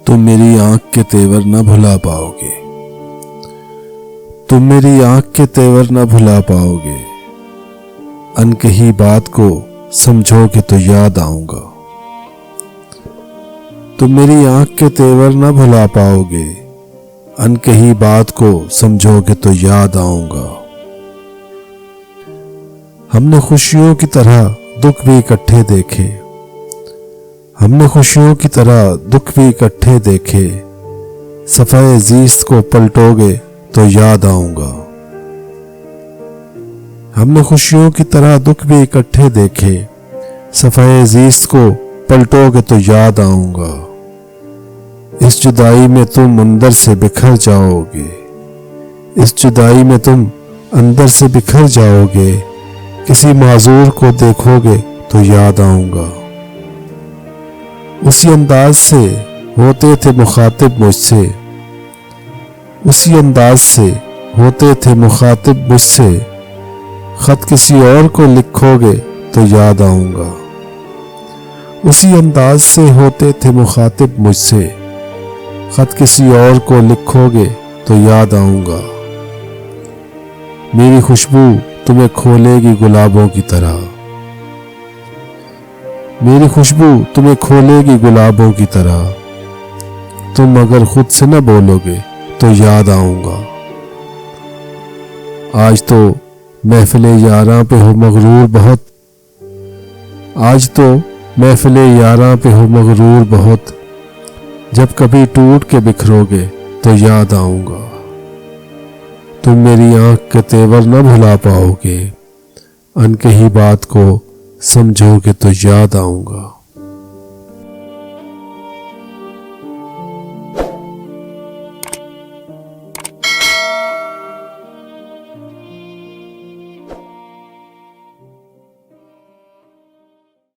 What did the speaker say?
तुम मेरी आंख के तेवर न भुला पाओगे। तुम मेरी आंख के तेवर न भुला पाओगे। अनकही बात को समझोगे तो याद आऊंगा। तुम मेरी आंख के तेवर न भुला पाओगे। अनकही बात को समझोगे तो याद आऊंगा। हमने खुशियों की तरह दुख भी इकट्ठे देखे। हमने खुशियों की तरह दुख भी इकट्ठे देखे। सफ़ाए ज़ीस्त को पलटोगे तो याद आऊंगा। हमने खुशियों की तरह दुख भी इकट्ठे देखे। सफ़ाए ज़ीस्त को पलटोगे तो याद आऊंगा। इस जुदाई में तुम अंदर से बिखर जाओगे। इस जुदाई में तुम अंदर से बिखर जाओगे। किसी माजूर को देखोगे तो याद आऊंगा। उसी अंदाज से होते थे मुखातिब मुझसे। उसी अंदाज से होते थे मुखातिब मुझसे। खत किसी और को लिखोगे तो याद आऊंगा। उसी अंदाज से होते थे मुखातिब मुझसे। खत किसी और को लिखोगे तो याद आऊंगा। मेरी खुशबू तुम्हें खोलेगी गुलाबों की तरह। मेरी खुशबू तुम्हें खोलेगी गुलाबों की तरह। तुम अगर खुद से न बोलोगे तो याद आऊंगा। आज तो महफिले यारां पे हो मगरूर बहुत। आज तो महफिले यारां पे हो मगरूर बहुत। जब कभी टूट के बिखरोगे तो याद आऊंगा। तुम मेरी आंख के तेवर न भुला पाओगे। अनकही बात को समझोगे तो याद आऊंगा।